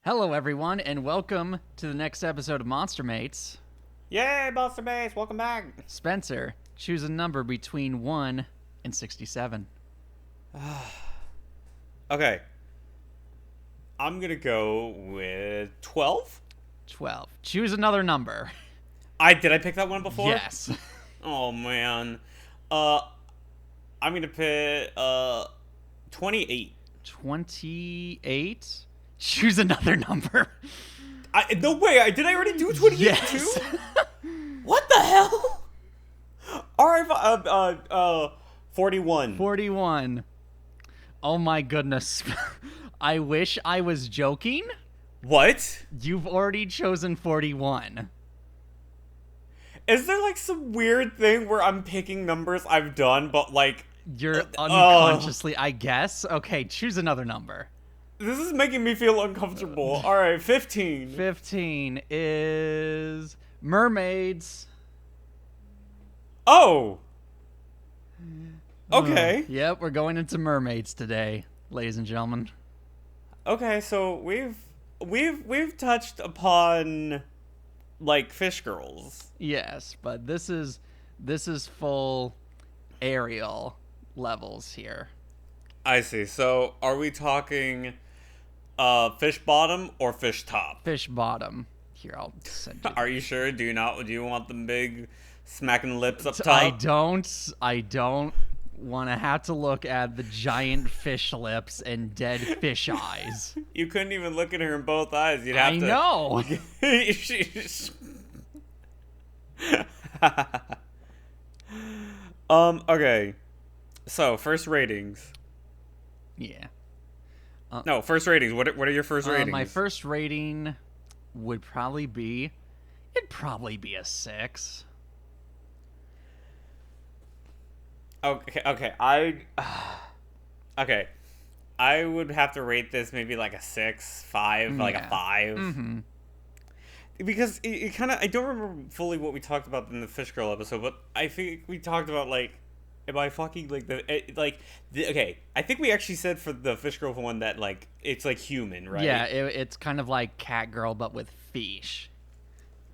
Hello, everyone, and welcome to the next episode of Monster Mates. Yay, Monster Base! Welcome back! Spencer, choose a number between 1 and 67. Okay. I'm gonna go with 12? 12. Choose another number. Did I pick that one before? Yes. Oh, man. I'm gonna pick, 28. 28. Choose another number. No way, did I already do 28 Yes. too? What the hell? Alright, 41. 41. Oh my goodness. I wish I was joking. What? You've already chosen 41. Is there, like, some weird thing where I'm picking numbers I've done, but, like... You're unconsciously, I guess. Okay, choose another number. This is making me feel uncomfortable. Alright, 15. 15 is Mermaids. Oh! Okay. Yep, we're going into Mermaids today, ladies and gentlemen. Okay, so we've touched upon like fish girls. Yes, but this is full Ariel levels here. I see. So are we talking fish bottom or fish top? Fish bottom. Here, I'll send you. Are you sure? Do you want them big smacking lips up top? I don't want to have to look at the giant fish lips and dead fish eyes. You couldn't even look at her in both eyes. You'd have I to. know. Okay. So, first ratings. Yeah. No, first ratings. What are your first ratings? My first rating would probably be, it'd probably be a 6. Okay. Okay. I would have to rate this maybe like a 6, 5, like a 5. Mm-hmm. Because it kind of, I don't remember fully what we talked about in the Fish Girl episode, but I think we talked about like, am I fucking like okay, I think we actually said for the Fish Girl one that like, it's like human, right? Yeah, it's kind of like Cat Girl, but with fish.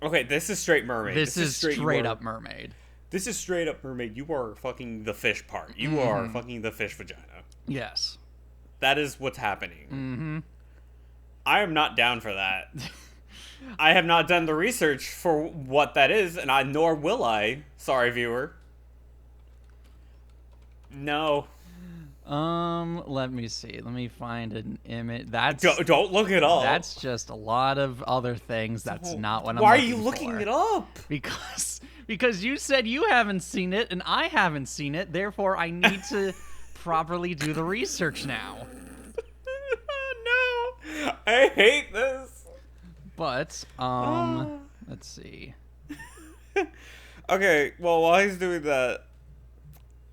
Okay, this is straight mermaid. This is straight up mermaid. This is straight up mermaid. You are fucking the fish part. You are fucking the fish vagina. Yes. That is what's happening. Mm-hmm. I am not down for that. I have not done the research for what that is, and nor will I. Sorry, viewer. No. Let me see. Let me find an image. That's Don't look it up. That's just a lot of other things. That's not what I'm Why are looking you looking for. it up? Because you said you haven't seen it and I haven't seen it. Therefore, I need to properly do the research now. No. I hate this. But let's see. Okay, well, while he's doing that,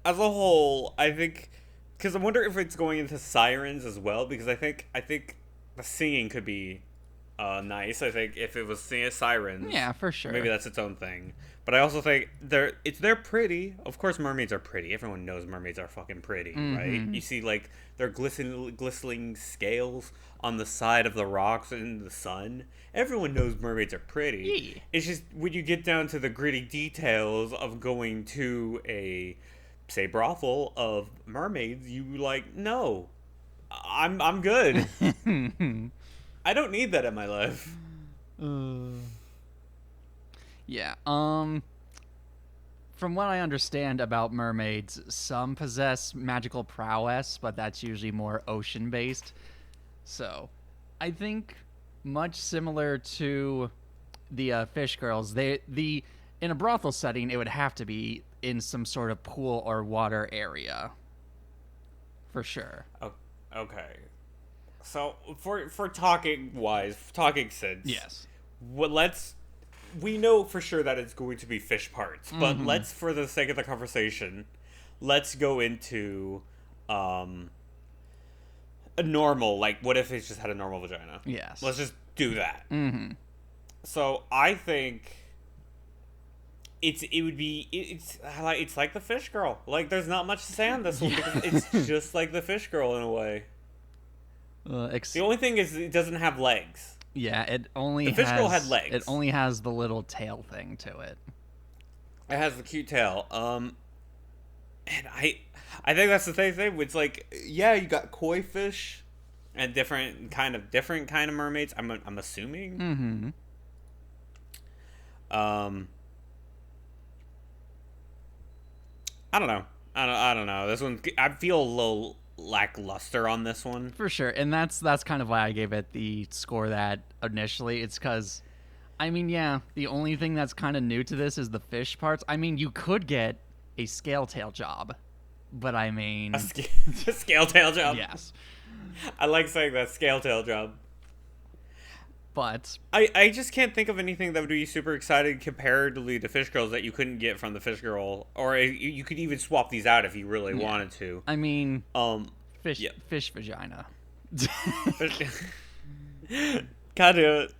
as a whole, I think, because I wonder if it's going into Sirens as well, because I think the singing could be nice. I think if it was Sirens, Yeah, for sure. maybe that's its own thing. But I also think they're pretty. Of course, mermaids are pretty. Everyone knows mermaids are fucking pretty, right? You see, like, their glistening scales on the side of the rocks in the sun. Everyone knows mermaids are pretty. Yeah. It's just when you get down to the gritty details of going to a, say, brothel of mermaids, you like, no, I'm good. I don't need that in my life. Yeah. From what I understand about mermaids, some possess magical prowess, but that's usually more ocean-based. So, I think much similar to the fish girls, in a brothel setting, it would have to be in some sort of pool or water area, for sure. Oh, okay. So for talking sense, Yes. We know for sure that it's going to be fish parts, but let's, for the sake of the conversation, let's go into a normal, like, what if it's just had a normal vagina? Yes. Let's just do that. Mm-hmm. So I think it's like the fish girl. Like, there's not much to say on this one because it's just like the fish girl in a way. The only thing is it doesn't have legs. Yeah, it only the fish girl had legs. It only has the little tail thing to it. It has the cute tail. And I think that's the thing. It's like, yeah, you got koi fish and different kind of mermaids. I'm assuming. Mm-hmm. I don't know. I don't know. This one, I feel a little lackluster on this one. For sure, and that's kind of why I gave it the score that initially. It's because, I mean, yeah, the only thing that's kind of new to this is the fish parts. I mean, you could get a scale tail job, but I mean... a scale tail job? Yes. I like saying that, scale tail job. But... I just can't think of anything that would be super exciting comparatively to Fish Girls that you couldn't get from the Fish Girl. Or you could even swap these out if you really wanted to. I mean... Fish vagina. Can't do it.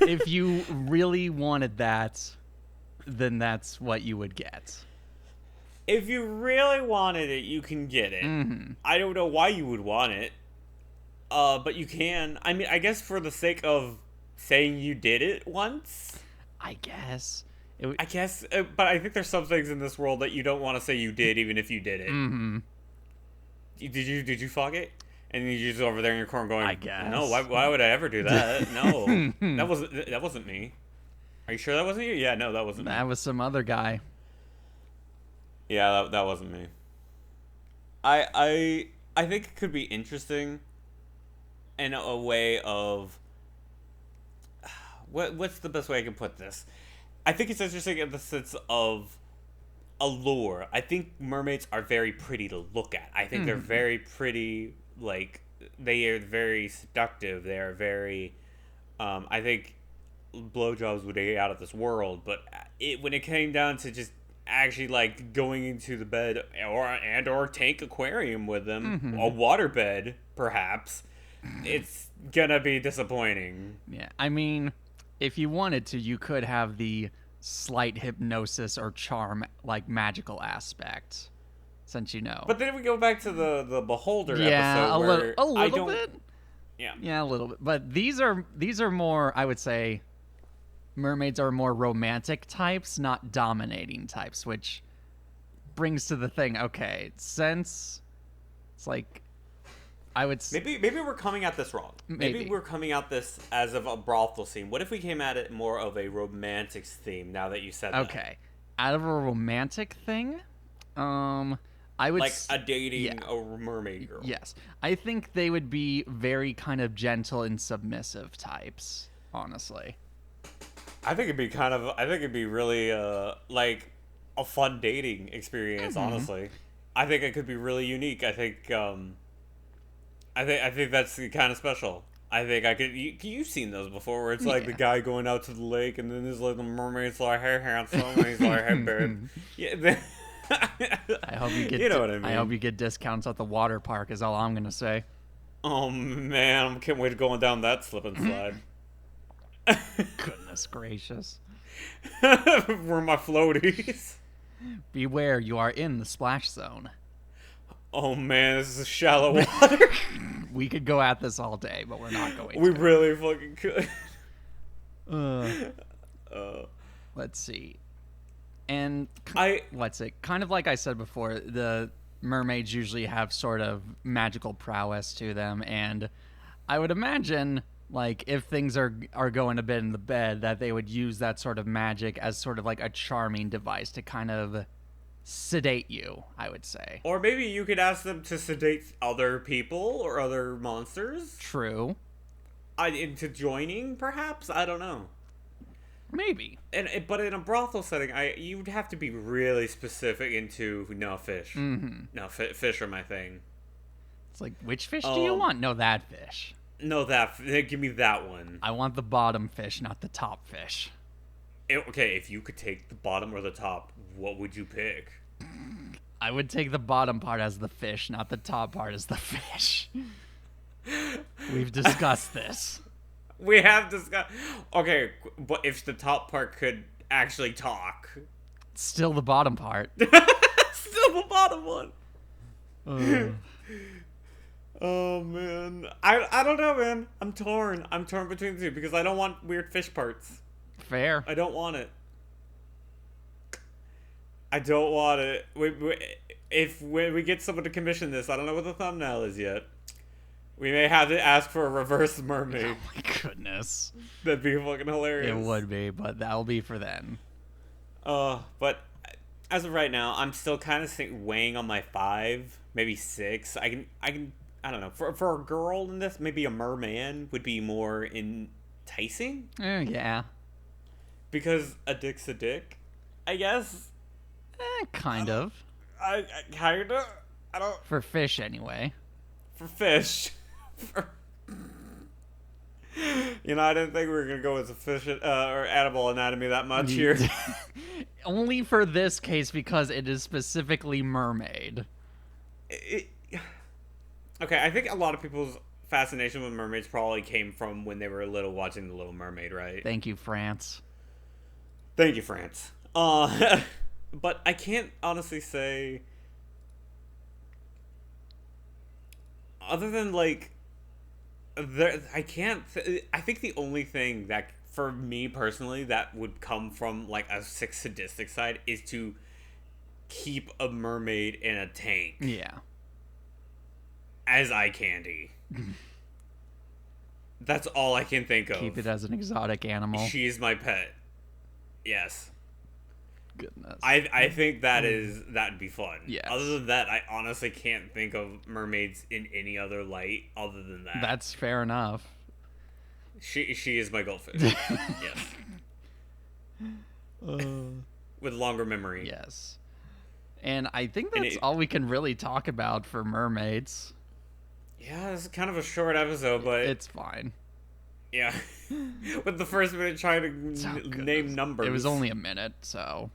If you really wanted that, then that's what you would get. If you really wanted it, you can get it. Mm-hmm. I don't know why you would want it. But you can. I mean, I guess for the sake of saying you did it once. I guess. But I think there's some things in this world that you don't want to say you did, even if you did it. Mm-hmm. Did you fuck it? And you're just over there in your corner going, I guess. No, why would I ever do that? No. that wasn't me. Are you sure that wasn't you? Yeah, no, that wasn't me. That was some other guy. Yeah, that wasn't me. I think it could be interesting in a way of... What's the best way I can put this? I think it's interesting in the sense of allure. I think mermaids are very pretty to look at. I think they're very pretty, like, they are very seductive. They are very, I think blowjobs would be out of this world, but when it came down to just actually, like, going into the bed or tank aquarium with them, a water bed, perhaps, it's gonna be disappointing. Yeah, I mean, if you wanted to, you could have the slight hypnosis or charm, like, magical aspect, since you know. But then we go back to the Beholder episode. Yeah, a little bit. Yeah, a little bit. But these are more, I would say, mermaids are more romantic types, not dominating types, which brings to the thing. Okay, since it's like, I would maybe we're coming at this wrong. Maybe we're coming at this as of a brothel scene. What if we came at it more of a romantic theme? Now that you said that. Okay, out of a romantic thing, I would like a dating a mermaid girl. Yes, I think they would be very kind of gentle and submissive types. Honestly, I think it'd be really like a fun dating experience. Honestly, I think it could be really unique. I think that's kind of special. I think I could. You've seen those before, where it's like the guy going out to the lake, and then there's like the mermaid's like, "Hey, handsome," and he's like, "Hey, babe." Yeah. I hope you get. You know what I mean. I hope you get discounts at the water park. Is all I'm gonna say. Oh man, I can't wait to going down that slip and slide. Goodness gracious. Where my floaties? Beware, you are in the splash zone. Oh man, this is shallow water. We could go at this all day, but we're not going We to. really fucking could. Let's see. And let's see. Kind of like I said before, the mermaids usually have sort of magical prowess to them, and I would imagine, like, if things are going a bit in the bed, that they would use that sort of magic as sort of like a charming device to kind of sedate you, I would say. Or maybe you could ask them to sedate other people or other monsters. True. Into joining, perhaps? I don't know. Maybe. But in a brothel setting, you'd have to be really specific into, no, fish. Mm-hmm. No, fish are my thing. It's like, which fish do you want? No, that fish. No, give me that one. I want the bottom fish, not the top fish. Okay, if you could take the bottom or the top, what would you pick? I would take the bottom part as the fish, not the top part as the fish. We've discussed this. We have discussed... Okay, but if the top part could actually talk... Still the bottom part. Still the bottom one. Oh man, I don't know, man. I'm torn. I'm torn between the two because I don't want weird fish parts. Fair. I don't want it. I don't want it. If we get someone to commission this, I don't know what the thumbnail is yet. We may have to ask for a reverse mermaid. Oh my goodness. That'd be fucking hilarious. It would be, but that'll be for then. But as of right now, I'm still kind of weighing on my 5, maybe 6. I don't know. For a girl in this, maybe a merman would be more enticing. Yeah. Because a dick's a dick, I guess. Kind of. I kind of. I don't. For fish, anyway. For fish. You know, I didn't think we were gonna go with sufficient or animal anatomy that much here. Only for this case because it is specifically mermaid. Okay, I think a lot of people's fascination with mermaids probably came from when they were little watching The Little Mermaid, right? Thank you, France. Thank you, France. But I can't honestly say, other than like, I can't. I think the only thing that, for me personally, that would come from like a sadistic side is to keep a mermaid in a tank. Yeah. As eye candy. That's all I can think of. Keep it as an exotic animal. She's my pet. Yes. Goodness. I think that'd be fun. Yes. Other than that, I honestly can't think of mermaids in any other light other than that. That's fair enough. She is my goldfish. Yes. With longer memory. Yes. And I think that's all we can really talk about for mermaids. Yeah, it's kind of a short episode, but it's fine. Yeah. With the first minute trying to name numbers. It was only a minute, so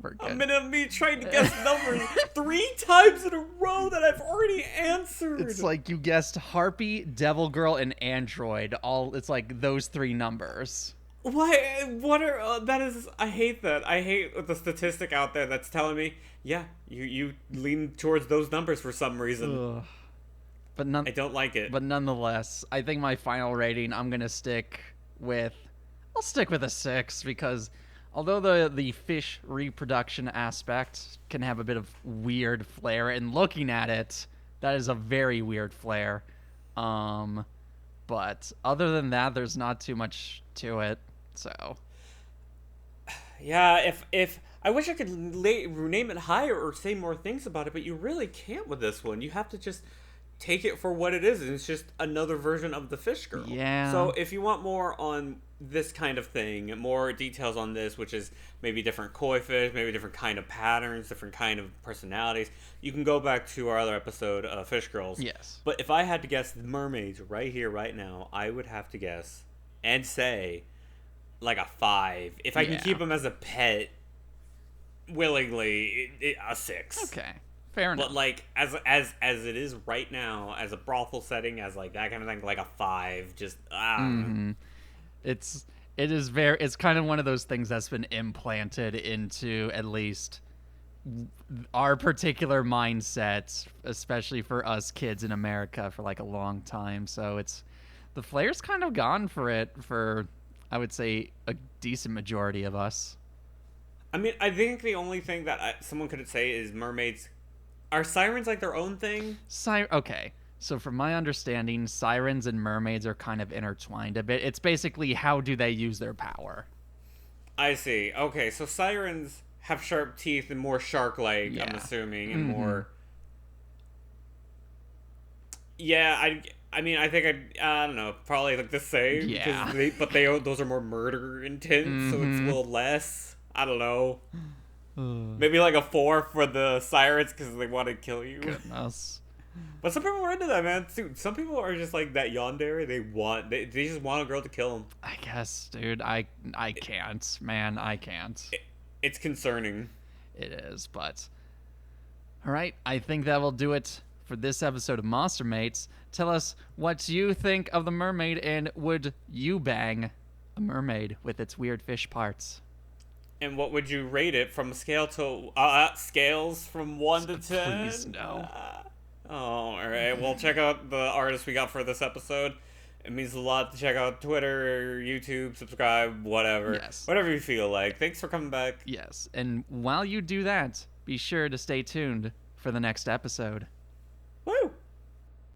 we're good. A minute of me trying to guess numbers 3 times in a row that I've already answered. It's like you guessed Harpy, Devil Girl, and Android. It's like those 3 numbers. Why? What are that is? I hate that. I hate the statistic out there that's telling me, yeah, you lean towards those numbers for some reason. Ugh. But I don't like it. But nonetheless, I think my final rating, I'll stick with a 6 because although the fish reproduction aspect can have a bit of weird flair, and looking at it, that is a very weird flair. But other than that, there's not too much to it. So yeah, if I wish I could name it higher or say more things about it, but you really can't with this one. You have to just take it for what it is, and it's just another version of the fish girl. Yeah. So if you want more on this kind of thing, more details on this, which is maybe different koi fish, maybe different kind of patterns, different kind of personalities, you can go back to our other episode, Fish Girls. Yes. But if I had to guess mermaids right here, right now, I would have to guess and say like a 5. If I can keep them as a pet willingly, a 6. Okay. Fair enough. But like as it is right now, as a brothel setting, as like that kind of thing, like a 5, just It's kind of one of those things that's been implanted into at least our particular mindset, especially for us kids in America, for like a long time. So it's the flair's kind of gone for it for, I would say, a decent majority of us. I mean, I think the only thing that someone could say is mermaids. Are sirens like their own thing? Okay. So from my understanding, sirens and mermaids are kind of intertwined a bit. It's basically how do they use their power. I see. Okay, so sirens have sharp teeth and more shark-like, I'm assuming, and more... Yeah, I mean, I think I don't know, probably like the same. Yeah. Those are more murder intent, so it's a little less. I don't know. Maybe like a 4 for the sirens because they want to kill you. Goodness. But some people are into that, man. Dude, some people are just like that yandere. They just want a girl to kill them. I guess, dude. I can't, man. I can't. It's concerning. It is, but all right. I think that will do it for this episode of Monster Mates. Tell us what you think of the mermaid, and would you bang a mermaid with its weird fish parts? And what would you rate it from a scale to scales from 1 to 10? Please no. Oh, all right. Well, check out the artists we got for this episode. It means a lot to check out Twitter, YouTube, subscribe, whatever. Yes. Whatever you feel like. Thanks for coming back. Yes, and while you do that, be sure to stay tuned for the next episode.